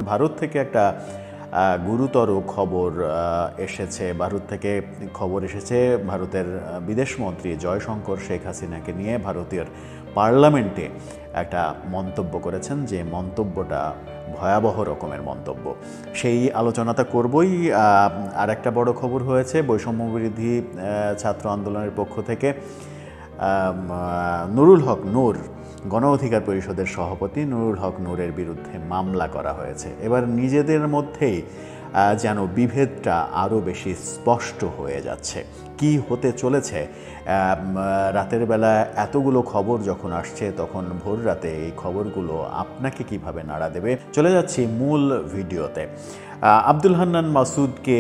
ভারত থেকে একটা গুরুতর খবর এসেছে। ভারতের বিদেশমন্ত্রী জয়শঙ্কর শেখ হাসিনাকে নিয়ে ভারতীয় পার্লামেন্টে একটা মন্তব্য করেছেন, যে মন্তব্যটা ভয়াবহ রকমের মন্তব্য। সেই আলোচনাটা করবই। আর একটা বড় খবর হয়েছে, বৈষম্যবিরোধী ছাত্র আন্দোলনের পক্ষ থেকে নুরুল হক নূর, গণ অধিকার পরিষদের সভাপতি নুরুল হক নূরের বিরুদ্ধে মামলা করা হয়েছে। এবার নিজেদের মধ্যেই যেন বিভেদটা আরও বেশি স্পষ্ট হয়ে যাচ্ছে। কি হতে চলেছে? রাতের বেলা এতগুলো খবর যখন আসছে, তখন ভোর রাতে এই খবরগুলো আপনাকে কিভাবে নাড়া দেবে? চলে যাচ্ছি মূল ভিডিওতে। আব্দুল হান্নান মাসুদকে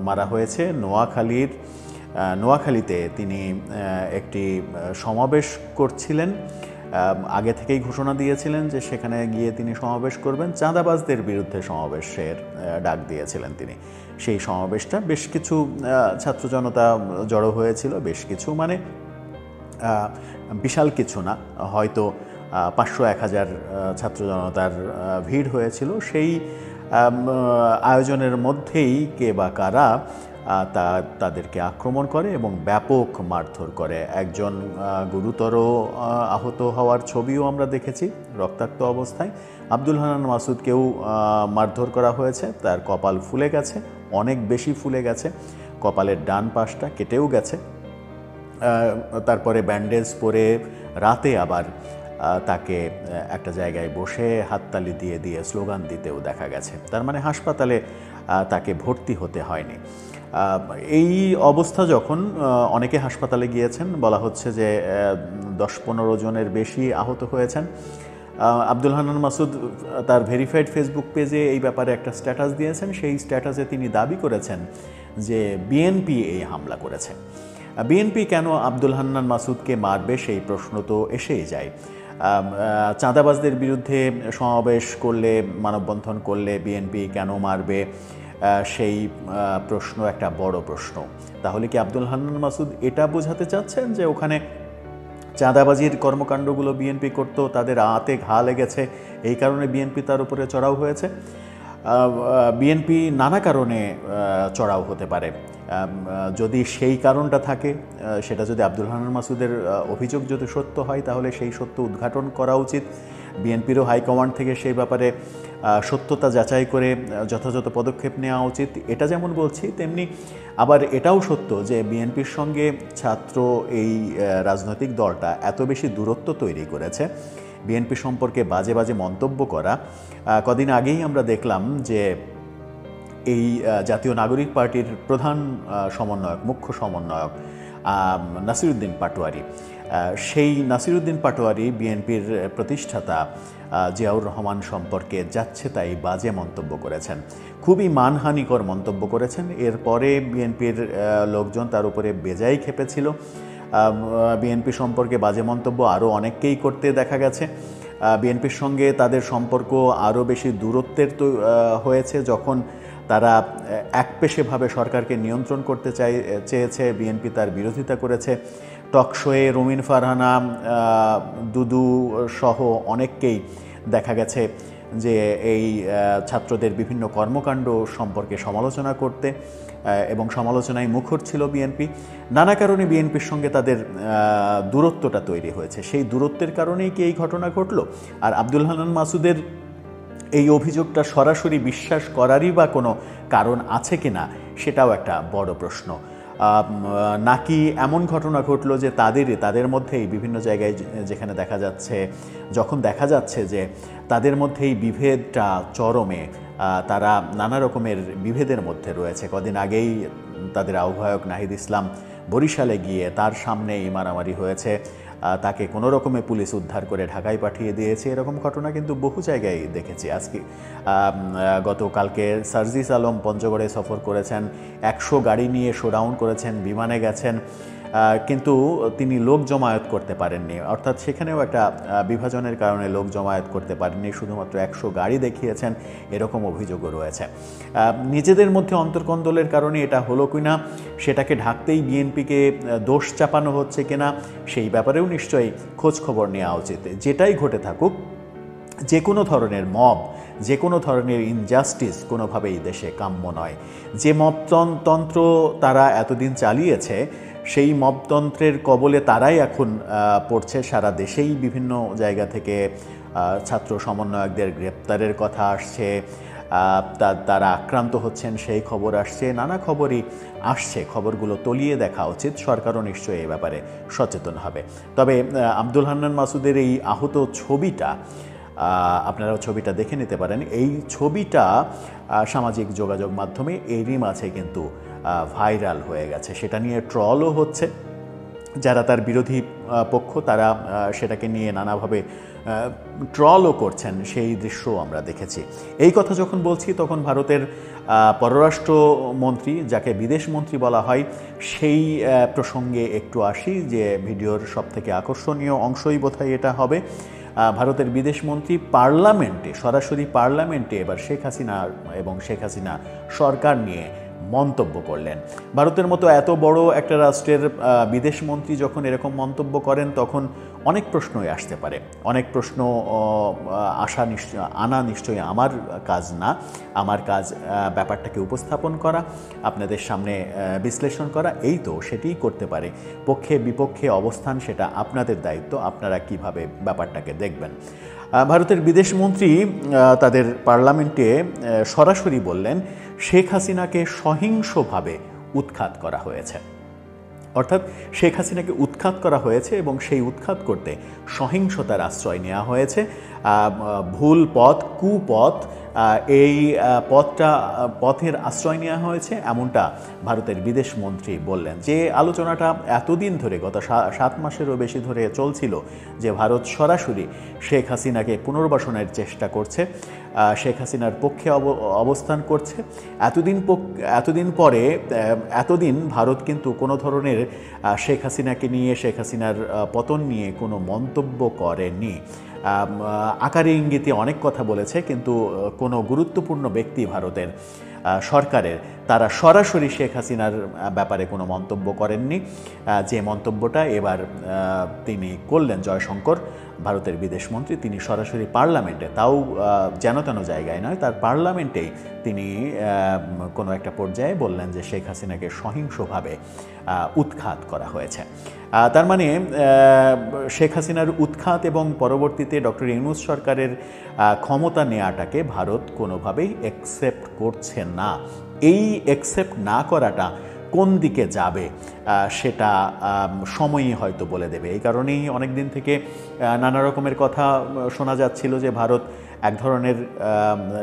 মারা হয়েছে নোয়াখালীতে। তিনি একটি সমাবেশ করছিলেন, আগে থেকেই ঘোষণা দিয়েছিলেন যে সেখানে গিয়ে তিনি সমাবেশ করবেন। চাঁদাবাজদের বিরুদ্ধে সমাবেশের ডাক দিয়েছিলেন তিনি। সেই সমাবেশটা বেশ কিছু ছাত্র জনতা জড়ো হয়েছিল, বেশ কিছু মানে বিশাল কিছু না, হয়তো 500-1000 ছাত্র জনতার ভিড় হয়েছিল। সেই আয়োজনের মধ্যেই কে বা কারা তাদেরকে আক্রমণ করে এবং ব্যাপক মারধর করে। একজন গুরুতর আহত হওয়ার ছবিও আমরা দেখেছি, রক্তাক্ত অবস্থায়। আব্দুল হান্নান মাসুদকেও মারধর করা হয়েছে, তার কপাল ফুলে গেছে, অনেক বেশি ফুলে গেছে, কপালের ডান পাশটা কেটেও গেছে। তারপরে ব্যান্ডেজ পরে রাতে আবার তাকে একটা জায়গায় বসে হাততালি দিয়ে স্লোগান দিতেও দেখা গেছে। তার মানে হাসপাতালে তাকে ভর্তি হতে হয়নি। এই অবস্থা যখন, অনেকে হাসপাতালে গিয়েছেন, বলা হচ্ছে যে 10-15 জনের বেশি আহত হয়েছেন। আব্দুল হান্নান মাসুদ তার ভেরিফাইড ফেসবুক পেজে এই ব্যাপারে একটা স্ট্যাটাস দিয়েছেন। সেই স্ট্যাটাসে তিনি দাবি করেছেন যে বিএনপি এই হামলা করেছে। বিএনপি কেন আব্দুল হান্নান মাসুদকে মারবে, সেই প্রশ্ন তো এসেই যায়। চাঁদাবাজদের বিরুদ্ধে সমাবেশ করলে, মানববন্ধন করলে বিএনপি কেন মারবে, সেই প্রশ্ন একটা বড় প্রশ্ন। তাহলে কি আব্দুল হান্নান মাসুদ এটা বোঝাতে চাচ্ছেন যে ওখানে চাঁদাবাজির কর্মকাণ্ডগুলো বিএনপি করত, তাদের হাতে ঘা লেগেছে, এই কারণে বিএনপি তার উপরে চড়াও হয়েছে? বিএনপি নানা কারণে চড়াও হতে পারে। যদি সেই কারণটা থাকে, সেটা যদি আব্দুল হান্নান মাসুদের অভিযোগ যদি সত্য হয়, তাহলে সেই সত্য উদ্ঘাটন করা উচিত। বিএনপিরও হাইকমান্ড থেকে সেই ব্যাপারে সত্যতা যাচাই করে যথাযথ পদক্ষেপ নেওয়া উচিত। এটা যেমন বলছি, তেমনি আবার এটাও সত্য যে বিএনপির সঙ্গে ছাত্র এই রাজনৈতিক দলটা এত বেশি দূরত্ব তৈরি করেছে, বিএনপি সম্পর্কে বাজে বাজে মন্তব্য করা। কদিন আগেই আমরা দেখলাম যে এই জাতীয় নাগরিক পার্টির প্রধান সমন্বয়ক, মুখ্য সমন্বয়ক নাসিরউদ্দিন পাটোয়ারি, সেই নাসিরউদ্দিন পাটোয়ারি বিএনপির প্রতিষ্ঠাতা জিয়াউর রহমান সম্পর্কে যাচ্ছে তাই বাজে মন্তব্য করেছেন, খুবই মানহানিকর মন্তব্য করেছেন। এরপরে বিএনপির লোকজন তার উপরে বেজায় খেপেছিল। বিএনপি সম্পর্কে বাজে মন্তব্য আরও অনেককেই করতে দেখা গেছে। বিএনপির সঙ্গে তাদের সম্পর্ক আরও বেশি দূরত্বের হয়েছে যখন তারা একপেশেভাবে সরকারকে নিয়ন্ত্রণ করতে চেয়েছে। বিএনপি তার বিরোধিতা করেছে। টকশোয়ে রুমিন ফারহানা, দুদু সহ অনেককেই দেখা গেছে যে এই ছাত্রদের বিভিন্ন কর্মকাণ্ড সম্পর্কে সমালোচনা করতে, এবং সমালোচনায় মুখর ছিল বিএনপি। নানা কারণে বিএনপির সঙ্গে তাদের দূরত্বটা তৈরি হয়েছে। সেই দূরত্বের কারণেই কি এই ঘটনা ঘটল? আর আব্দুল হান্নান মাসুদের এই অভিযোগটা সরাসরি বিশ্বাস করারই বা কোনো কারণ আছে কিনা, সেটাও একটা বড় প্রশ্ন। নাকি এমন ঘটনা ঘটলো যে তাদের মধ্যেই বিভিন্ন জায়গায় যেখানে যখন দেখা যাচ্ছে যে তাদের মধ্যেই বিভেদটা চরমে, তারা নানা রকমের বিভেদের মধ্যে রয়েছে। কদিন আগেই তাদের আহ্বায়ক নাহিদ ইসলাম বরিশালে গিয়ে তার সামনেই মারামারি হয়েছে, তাকে কোনো রকমে পুলিশ উদ্ধার করে ঢাকায় পাঠিয়ে দিয়েছে। এরকম ঘটনা কিন্তু বহু জায়গায় দেখেছি। আজকে গতকালকে সার্জিস আলম পঞ্চগড়ে সফর করেছেন, 100 গাড়ি নিয়ে শোডাউন করেছেন, বিমানে গেছেন, কিন্তু তিনি লোক জমায়েত করতে পারেননি। অর্থাৎ সেখানেও একটা বিভাজনের কারণে লোক জমায়েত করতে পারেননি, শুধুমাত্র 100 গাড়ি দেখিয়েছেন, এরকম অভিযোগও রয়েছে। নিজেদের মধ্যে অন্তর্কন্দলের কারণে এটা হলো কিনা, সেটাকে ঢাকতেই বিএনপিকে দোষ চাপানো হচ্ছে কিনা, সেই ব্যাপারেও নিশ্চয়ই খোঁজ খবর নেওয়া উচিত। যেটাই ঘটে থাকুক, যে কোনো ধরনের মব যে কোনো ধরনের ইনজাস্টিস কোনোভাবেই দেশে কাম্য নয়। যে মবতন্ত্র তারা এতদিন চালিয়েছে, সেই মবতন্ত্রের কবলে তারাই এখন পড়ছে। সারা দেশেই বিভিন্ন জায়গা থেকে ছাত্র সমন্বয়কদের গ্রেপ্তারের কথা আসছে, তারা আক্রান্ত হচ্ছেন সেই খবর আসছে, নানা খবরই আসছে। খবরগুলো তলিয়ে দেখা উচিত, সরকারও নিশ্চয়ই এই ব্যাপারে সচেতন হবে। তবে আব্দুল হান্নান মাসুদের এই আহত ছবিটা, আপনারাও ছবিটা দেখে নিতে পারেন। এই ছবিটা সামাজিক যোগাযোগ মাধ্যমে এরই মাঝে কিন্তু ভাইরাল হয়ে গেছে, সেটা নিয়ে ট্রলও হচ্ছে। যারা তার বিরোধী পক্ষ তারা সেটাকে নিয়ে নানাভাবে ট্রলও করছেন, সেই দৃশ্যও আমরা দেখেছি। এই কথা যখন বলছি তখন ভারতের পররাষ্ট্রমন্ত্রী, যাকে বিদেশমন্ত্রী বলা হয়, সেই প্রসঙ্গে একটু আসি, যে ভিডিওর সবথেকে আকর্ষণীয় অংশই বোধহয় এটা হবে। ভারতের বিদেশমন্ত্রী পার্লামেন্টে, সরাসরি পার্লামেন্টে এবার শেখ হাসিনা এবং শেখ হাসিনা সরকার নিয়ে মন্তব্য করলেন। ভারতের মতো এত বড় একটা রাষ্ট্রের বিদেশমন্ত্রী যখন এরকম মন্তব্য করেন তখন অনেক প্রশ্নই আসতে পারে। অনেক প্রশ্ন আনা নিশ্চয়ই আমার কাজ না। আমার কাজ ব্যাপারটাকে উপস্থাপন করা, আপনাদের সামনে বিশ্লেষণ করা, এই তো সেটিই করতে পারে। পক্ষে বিপক্ষে অবস্থান সেটা আপনাদের দায়িত্ব, আপনারা কিভাবে ব্যাপারটাকে দেখবেন। ভারতের বিদেশমন্ত্রী তাদের পার্লামেন্টে সরাসরি বললেন, শেখ হাসিনাকে সহিংসভাবে উৎখাত করা হয়েছে। অর্থাৎ শেখ হাসিনাকে উৎখাত করা হয়েছে এবং সেই উৎখাত করতে সহিংসতার আশ্রয় নেওয়া হয়েছে। ভুল পথ, কুপথ, এই পথের আশ্রয় নেওয়া হয়েছে, এমনটা ভারতের বিদেশমন্ত্রী বললেন। যে আলোচনাটা এতদিন ধরে, গত 7 মাসেরও বেশি ধরে চলছিল, যে ভারত সরাসরি শেখ হাসিনাকে পুনর্বাসনের চেষ্টা করছে, শেখ হাসিনার পক্ষে অবস্থান করছে, এতদিন ভারত কিন্তু কোনো ধরনের শেখ হাসিনাকে নিয়ে, শেখ হাসিনার পতন নিয়ে কোনো মন্তব্য করেনি। আকারে ইঙ্গিতে অনেক কথা বলেছে, কিন্তু কোনো গুরুত্বপূর্ণ ব্যক্তি ভারতের সরকারের, তারা সরাসরি শেখ হাসিনার ব্যাপারে কোনো মন্তব্য করেননি। যে মন্তব্যটা এবার তিনি করলেন, জয়শঙ্কর ভারতের বিদেশমন্ত্রী, তিনি সরাসরি পার্লামেন্টে, তাও যেন তেন জায়গায় নয়, তার পার্লামেন্টেই তিনি কোনো একটা পর্যায়ে বললেন যে শেখ হাসিনাকে সহিংসভাবে উৎখাত করা হয়েছে। তার মানে শেখ হাসিনার উৎখাত এবং পরবর্তীতে ডক্টর ইউনূস সরকারের ক্ষমতা নেওয়াটাকে ভারত কোনোভাবেই অ্যাকসেপ্ট করছে না। এই অ্যাকসেপ্ট না করাটা কোন দিকে যাবে সেটা সময়ই হয়তো বলে দেবে। এই কারণেই অনেক দিন থেকে নানা রকমের কথা শোনা যাচ্ছিল যে ভারত এক ধরনের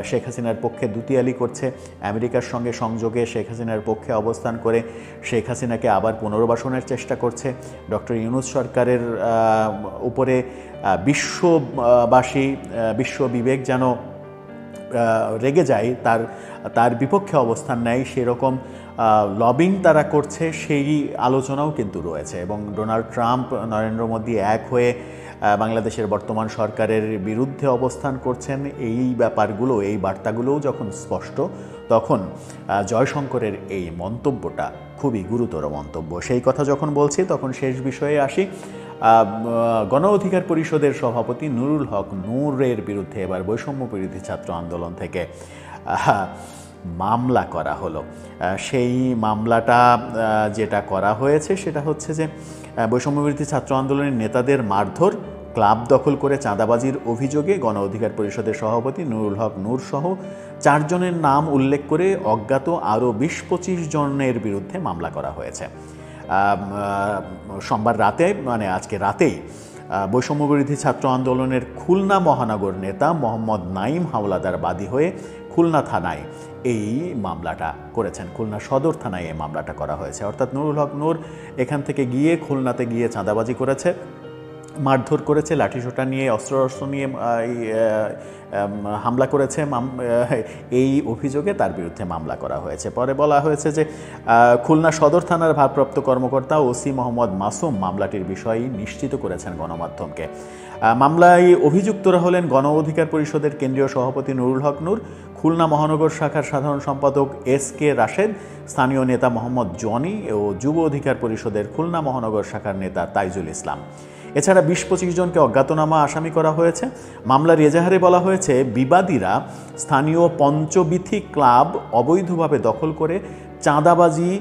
শেখ হাসিনার পক্ষে দুতিয়ালি করছে, আমেরিকার সঙ্গে সংযোগে শেখ হাসিনার পক্ষে অবস্থান করে শেখ হাসিনাকে আবার পুনর্বাসনের চেষ্টা করছে। ডক্টর ইউনূস সরকারের উপরে বিশ্ব বিবেক যেন রেগে যায়, তার বিপক্ষে অবস্থান নেয়, সেরকম লবিং তারা করছে, সেই আলোচনাও কিন্তু রয়েছে। এবং ডোনাল্ড ট্রাম্প, নরেন্দ্র মোদী এক হয়ে বাংলাদেশের বর্তমান সরকারের বিরুদ্ধে অবস্থান করছেন। এই ব্যাপারগুলো, এই বার্তাগুলোও যখন স্পষ্ট, তখন জয়শঙ্করের এই মন্তব্যটা খুবই গুরুতর মন্তব্য। সেই কথা যখন বলছি তখন শেষ বিষয়ে আসি। গণ অধিকার পরিষদের সভাপতি নুরুল হক নূরের বিরুদ্ধে এবার বৈষম্য বিরোধী ছাত্র আন্দোলন থেকে মামলা করা হলো। সেই মামলাটা যেটা করা হয়েছে সেটা হচ্ছে যে বৈষম্য বিরোধী ছাত্র আন্দোলনের নেতাদের মারধর, ক্লাব দখল করে চাঁদাবাজির অভিযোগে গণ অধিকার পরিষদের সভাপতি নুরুল হক নূর সহ 4 জনের নাম উল্লেখ করে অজ্ঞাত আরও 20-25 জনের বিরুদ্ধে মামলা করা হয়েছে। সোমবার রাতে, মানে আজকে রাতেই, বৈষম্য বিরোধী ছাত্র আন্দোলনের খুলনা মহানগর নেতা মোহাম্মদ নাঈম হাওলাদার বাদী হয়ে খুলনা থানায় এই মামলাটা করেছেন। খুলনা সদর থানায় এই মামলাটা করা হয়েছে। অর্থাৎ নুরুল হক নূর এখান থেকে গিয়ে খুলনাতে গিয়ে চাঁদাবাজি করেছে, মারধর করেছে, লাঠিসোঁটা নিয়ে, অস্ত্র নিয়ে হামলা করেছে। এই অভিযোগে তার বিরুদ্ধে মামলা করা হয়েছে। পরে বলা হয়েছে যে খুলনা সদর থানার ভারপ্রাপ্ত কর্মকর্তা ওসি মোহাম্মদ মাসুম মামলাটির বিষয় নিশ্চিত করেছেন গণমাধ্যমকে। মামলায় অভিযুক্তরা হলেন গণ অধিকার পরিষদের কেন্দ্রীয় সভাপতি নুরুল হক নূর, খুলনা মহানগর শাখার সাধারণ সম্পাদক SK রাশেদ, স্থানীয় নেতা মোহাম্মদ জনি ও যুব অধিকার পরিষদের খুলনা মহানগর শাখার নেতা তাইজুল ইসলাম। এছাড়া 20-25 জনকে অজ্ঞাতনামা আসামি করা হয়েছে। মামলার এজাহারে বলা হয়েছে বিবাদীরা স্থানীয় পঞ্চবিথি ক্লাব অবৈধভাবে দখল করে চাঁদাবাজি,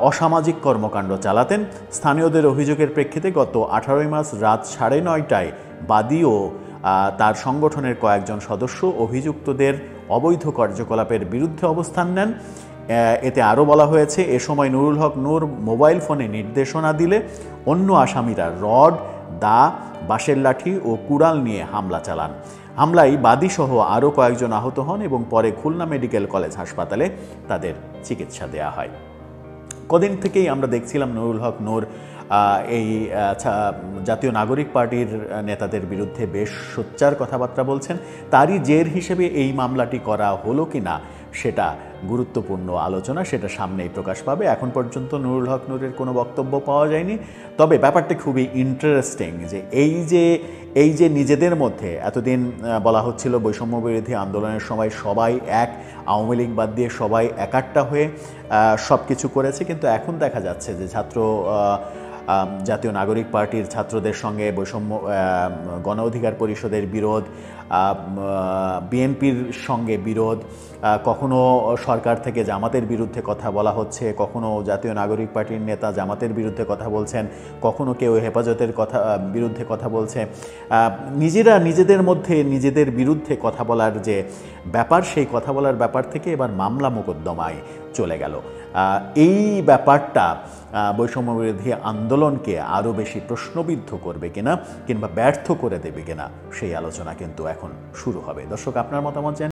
অসামাজিক কর্মকাণ্ড চালাতেন। স্থানীয়দের অভিযোগের প্রেক্ষিতে গত 18 মার্চ রাত 9:30টায় বাদী ও তার সংগঠনের কয়েকজন সদস্য অভিযুক্তদের অবৈধ কার্যকলাপের বিরুদ্ধে অবস্থান নেন। এতে আরও বলা হয়েছে, এ সময় নুরুল হক নূর মোবাইল ফোনে নির্দেশনা দিলে অন্য আসামিরা রড, দা, বাঁশের লাঠি ও কুড়াল নিয়ে হামলা চালান। হামলায় বাদীসহ আরও কয়েকজন আহত হন এবং পরে খুলনা মেডিকেল কলেজ হাসপাতালে তাদের চিকিৎসা দেওয়া হয়। কদিন থেকেই আমরা দেখছিলাম নুরুল হক নূর এই জাতীয় নাগরিক পার্টির নেতাদের বিরুদ্ধে বেশ সোচ্চার কথাবার্তা বলছেন। তারই জের হিসেবে এই মামলাটি করা হলো কি না সেটা গুরুত্বপূর্ণ আলোচনা, সেটা সামনেই প্রকাশ পাবে। এখন পর্যন্ত নুরুল হক নূরের কোনো বক্তব্য পাওয়া যায়নি। তবে ব্যাপারটা খুবই ইন্টারেস্টিং যে এই যে নিজেদের মধ্যে এতদিন বলা হচ্ছিল বৈষম্য বিরোধী আন্দোলনের সময় সবাই এক, আওয়ামী লীগ বাদ দিয়ে সবাই একাট্টা হয়ে সব কিছু করেছে, কিন্তু এখন দেখা যাচ্ছে যে জাতীয় নাগরিক পার্টির ছাত্রদের সঙ্গে বৈষম্য গণ অধিকার পরিষদের বিরোধ, বিএনপির সঙ্গে বিরোধ, কখনো সরকার থেকে জামাতের বিরুদ্ধে কথা বলা হচ্ছে, কখনো জাতীয় নাগরিক পার্টির নেতা জামাতের বিরুদ্ধে কথা বলছেন, কখনো কেউ হেফাজতের বিরুদ্ধে কথা বলছে। নিজেরা নিজেদের মধ্যে নিজেদের বিরুদ্ধে কথা বলার যে ব্যাপার, সেই কথা বলার ব্যাপার থেকে এবার মামলা মোকদ্দমায় চলে গেল। এই ব্যাপারটা বৈষম্য বিরোধী আন্দোলনকে আরও বেশি প্রশ্নবিদ্ধ করবে কিনা কিংবা ব্যর্থ করে দেবে কিনা সেই আলোচনা কিন্তু এখন শুরু হবে। দর্শক, আপনার মতামত জানান।